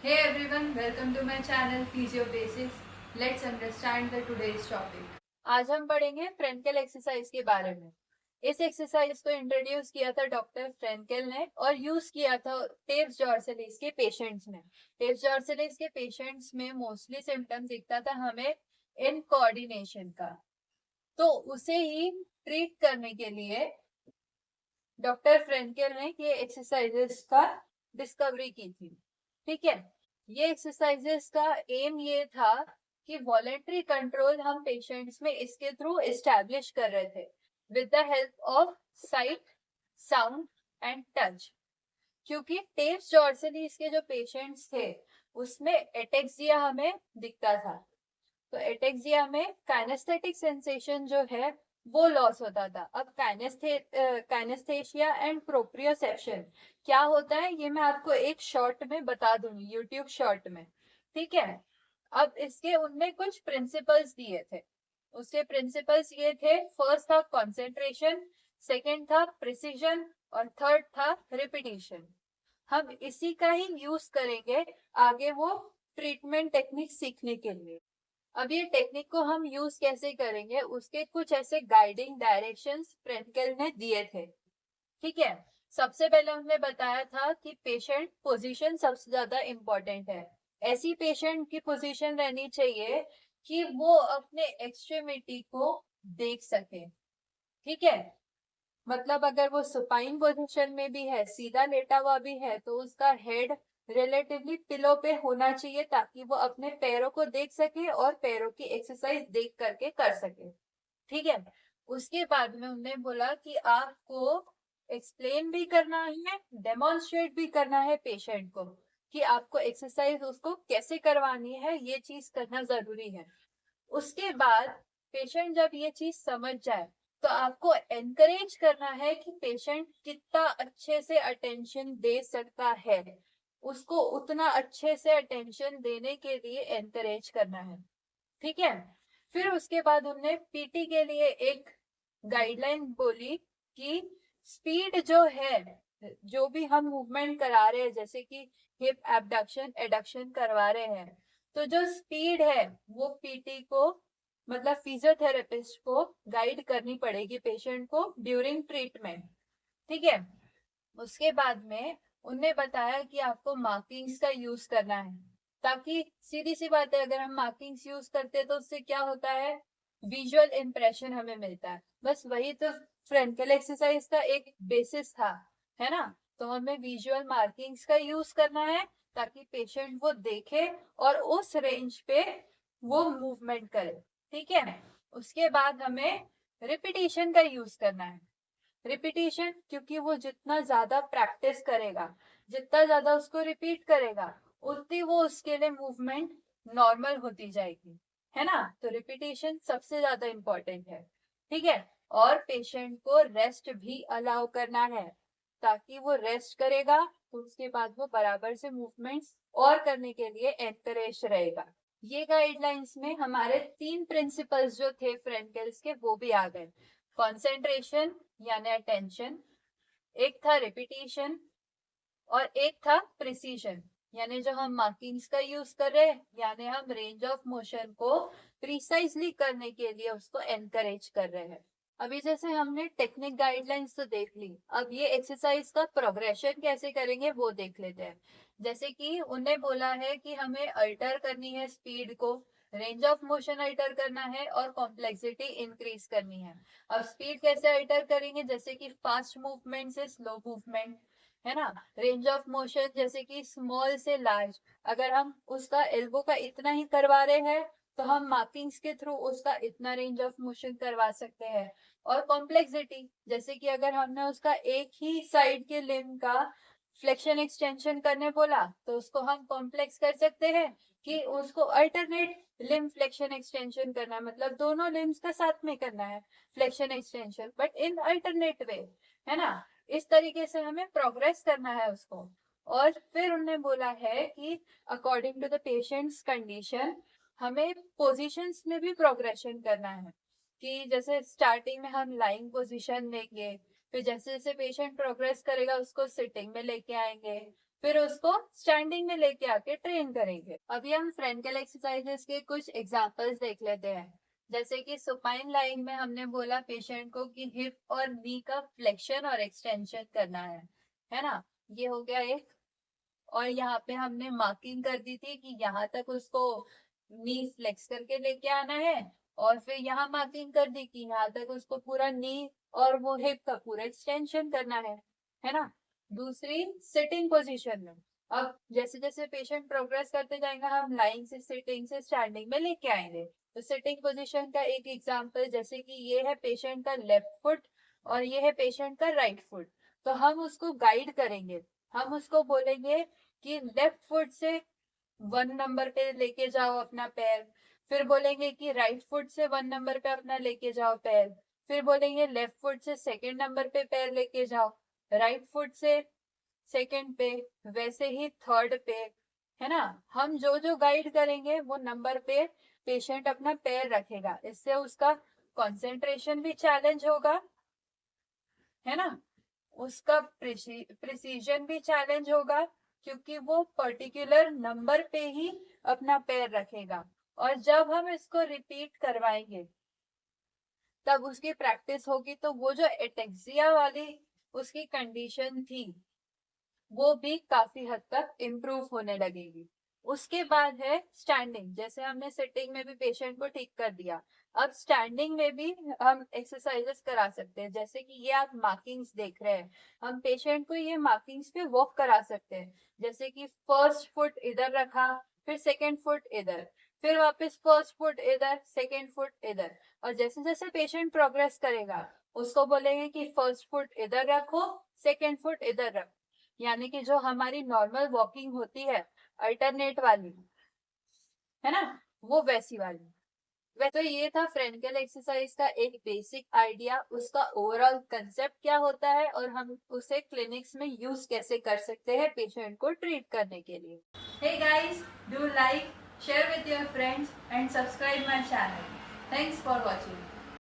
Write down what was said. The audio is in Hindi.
Hey everyone, welcome to my channel Physio Basics. Let's understand the today's topic. आज हम पढ़ेंगे फ्रेंकेल एक्सरसाइज के बारे में। इस एक्सरसाइज को इंट्रोड्यूस किया था डॉक्टर फ्रेंकेल ने और यूज किया था टेप्स जॉर्सेलिस के पेशेंट्स में। टेप्स जॉर्सेलिस के पेशेंट्स में मोस्टली सिम्टम्स दिखता था हमें इनकोऑर्डिनेशन का, तो उसे ही ट्रीट करने के लिए डॉक्टर फ्रेंकेल ने ये एक्सरसाइजेस का डिस्कवरी की थी। ठीक है, ये एक्सरसाइजेस का एम ये था कि वॉलेंट्री कंट्रोल हम पेशेंट्स में इसके थ्रू एस्टैब्लिश कर रहे थे with the help of site, sound and touch. क्योंकि टेप्स जॉर्सेलिस के जो पेशेंट्स थे उसमें एटेक्सिया हमें दिखता था, तो एटेक्सिया में काइनेस्थेटिक सेंसेशन जो है वो लॉस होता था। अब काइनेस्थेशिया एंड प्रोप्रियोसेप्शन क्या होता है ये मैं आपको एक शॉर्ट में बता दूंगी, यूट्यूब शॉर्ट में। ठीक है, अब इसके उनने कुछ प्रिंसिपल्स दिए थे। उसके प्रिंसिपल्स ये थे, फर्स्ट था कंसंट्रेशन, सेकंड था प्रिसीजन और थर्ड था रिपीटिशन। हम इसी का ही यूज करेंगे आगे वो ट्रीटमेंट टेक्निक सीखने के लिए। अब ये टेक्निक को हम यूज कैसे करेंगे उसके कुछ ऐसे गाइडिंग डायरेक्शंस फ्रेंकेल ने दिए थे। ठीक है, सबसे पहले उन्होंने बताया था कि पेशेंट पोजीशन सबसे ज्यादा इम्पोर्टेंट है। ऐसी पेशेंट की पोजीशन रहनी चाहिए कि वो अपने एक्सट्रीमिटी को देख सके। ठीक है, मतलब अगर वो सुपाइन पोजीशन में भी है, सीधा लेटा हुआ भी है, तो उसका हेड रिलेटिवली पिलो पे होना चाहिए ताकि वो अपने पैरों को देख सके और पैरों की एक्सरसाइज देख करके कर सके। ठीक है, उसके बाद में उन्होंने बोला कि आपको एक्सप्लेन भी करना है, डेमोन्स्ट्रेट भी करना है पेशेंट को कि आपको एक्सरसाइज उसको कैसे करवानी है, ये चीज करना जरूरी है। उसके बाद पेशेंट जब ये चीज समझ जाए तो आपको एनकरेज करना है कि पेशेंट कितना अच्छे से अटेंशन दे सकता है, उसको उतना अच्छे से अटेंशन देने के लिए एनकरेज करना है। ठीक है, फिर उसके बाद उन्होंने पीटी के लिए एक गाइडलाइन बोली कि स्पीड जो है, जो भी हम मूवमेंट करा रहे हैं जैसे कि हिप एबडक्शन एडक्शन करवा रहे हैं, तो जो स्पीड है वो पीटी को मतलब फिजियोथेरेपिस्ट को गाइड करनी पड़ेगी पेशेंट को ड्यूरिंग ट्रीटमेंट। ठीक है, उसके बाद में उन्हें बताया कि आपको मार्किंग्स का यूज करना है, ताकि सीधी सी बात है अगर हम मार्किंग्स यूज करते हैं तो उससे क्या होता है, विजुअल इंप्रेशन हमें मिलता है। बस वही तो फ्रेंकेल एक्सरसाइज का एक बेसिस था, है ना। तो हमें विजुअल मार्किंग्स का यूज करना है ताकि पेशेंट वो देखे और उस रेंज पे वो मूवमेंट करे। ठीक है, उसके बाद हमें रिपीटिशन का यूज करना है। रिपीटिशन, क्योंकि वो जितना ज्यादा प्रैक्टिस करेगा, जितना ज्यादा उसको रिपीट करेगा, उतनी वो उसके लिए मूवमेंट नॉर्मल होती जाएगी, है ना। तो रिपीटिशन सबसे ज्यादा इम्पोर्टेंट है। ठीक है, और पेशेंट को रेस्ट भी अलाउ करना है, ताकि वो रेस्ट करेगा तो उसके बाद वो बराबर से मूवमेंट्स और करने के लिए एनकरेज रहेगा। ये गाइडलाइंस में हमारे 3 प्रिंसिपल्स जो थे फ्रेंकेल्स के वो भी आ गए। कंसंट्रेशन यानी अटेंशन, एक था रिपीटिशन और एक था प्रिसीजन, यानी जो हम मार्किंग्स का यूज कर रहे हैं, यानी हम रेंज ऑफ मोशन को प्रिसाइजली करने के लिए उसको एनकरेज कर रहे हैं। अभी जैसे हमने टेक्निक गाइडलाइंस तो देख ली, अब ये एक्सरसाइज का प्रोग्रेशन कैसे करेंगे वो देख लेते हैं। जैसे कि उन्हें बोला है कि हमें अल्टर करनी है स्पीड को, रेंज ऑफ मोशन अल्टर करना है और कॉम्प्लेक्सिटी इंक्रीज करनी है। अब स्पीड कैसे अल्टर करेंगे, जैसे कि फास्ट मूवमेंट से स्लो मूवमेंट, है ना। रेंज ऑफ मोशन जैसे कि स्मॉल से लार्ज, अगर हम उसका एल्बो का इतना ही करवा रहे हैं तो हम मार्किंग्स के थ्रू उसका इतना रेंज ऑफ मोशन करवा सकते हैं। और कॉम्प्लेक्सिटी, जैसे कि अगर हमने उसका एक ही साइड के लिम्ब का फ्लेक्शन एक्सटेंशन करने बोला तो उसको हम कॉम्प्लेक्स कर सकते हैं कि उसको अल्टरनेट लिम्ब फ्लेक्शन एक्सटेंशन करना है, मतलब दोनों लिम्स का साथ में करना है flexion extension, but in alternate वे, है ना। इस तरीके से हमें प्रोग्रेस करना है उसको। और फिर उन्होंने बोला है कि according to the patient's condition हमें पोजीशंस में भी प्रोग्रेशन करना है, कि जैसे स्टार्टिंग में हम लाइंग पोजीशन लेंगे, फिर जैसे जैसे पेशेंट प्रोग्रेस करेगा उसको सिटिंग में लेके आएंगे, फिर उसको स्टैंडिंग में लेके आके ट्रेन करेंगे। अभी हम फ्रेंकल एक्सरसाइजेस के कुछ एग्जांपल्स देख लेते हैं। जैसे कि सुपाइन लाइन में हमने बोला पेशेंट को कि हिप और नी का फ्लेक्शन और एक्सटेंशन करना है ना, ये हो गया एक। और यहाँ पे हमने मार्किंग कर दी थी कि यहाँ तक उसको नी फ्लेक्स करके लेके आना है, और फिर यहाँ मार्किंग कर दी कि यहाँ तक उसको पूरा नी और वो हिप का पूरा एक्सटेंशन करना है ना। दूसरी सिटिंग पोजीशन में, अब जैसे जैसे पेशेंट प्रोग्रेस करते जाएंगे हम लाइंग से सिटिंग से स्टैंडिंग में लेके आएंगे। तो सिटिंग पोजीशन का एक एग्जांपल जैसे कि ये है पेशेंट का लेफ्ट फुट और ये है पेशेंट का राइट फुट। तो हम उसको गाइड करेंगे, हम उसको बोलेंगे कि लेफ्ट फुट से 1 नंबर पे लेके जाओ अपना पैर, फिर बोलेंगे कि राइट फुट से 1 नंबर पे अपना लेके जाओ पैर, फिर बोलेंगे लेफ्ट फुट से 2nd नंबर पे पैर लेके जाओ, राइट फुट से 2nd पे, वैसे ही 3rd पे, है ना। हम जो जो गाइड करेंगे वो नंबर पे पेशेंट अपना पैर रखेगा, इससे उसका कंसंट्रेशन भी चैलेंज होगा, है ना, उसका प्रिसीजन भी चैलेंज होगा, क्योंकि वो पर्टिकुलर नंबर पे ही अपना पैर रखेगा। और जब हम इसको रिपीट करवाएंगे तब उसकी प्रैक्टिस होगी, तो वो जो एटेक्सिया वाली उसकी कंडीशन थी वो भी काफी हद तक इम्प्रूव होने लगेगी। उसके बाद है स्टैंडिंग। जैसे हमने सिटिंग में भी पेशेंट को ठीक कर दिया, अब स्टैंडिंग में भी हम एक्सरसाइजेस करा सकते हैं। जैसे कि ये आप मार्किंग्स देख रहे हैं, हम पेशेंट को ये मार्किंग्स पे वॉक करा सकते हैं। जैसे कि फर्स्ट फुट इधर रखा, फिर 2nd फुट इधर, फिर वापस फर्स्ट फुट इधर, 2nd फुट इधर। और जैसे जैसे पेशेंट प्रोग्रेस करेगा उसको बोलेंगे कि फर्स्ट फुट इधर रखो, 2nd फुट इधर रखो, यानी कि जो हमारी नॉर्मल वॉकिंग होती है अल्टरनेट वाली, है ना, वो वैसी वाली। तो ये था फ्रेंकल एक्सरसाइज का एक बेसिक आइडिया, उसका ओवरऑल कंसेप्ट क्या होता है और हम उसे क्लिनिक्स में यूज कैसे कर सकते हैं पेशेंट को ट्रीट करने के लिए। Hey guys, do like, share with your friends and subscribe my channel. Thanks for watching.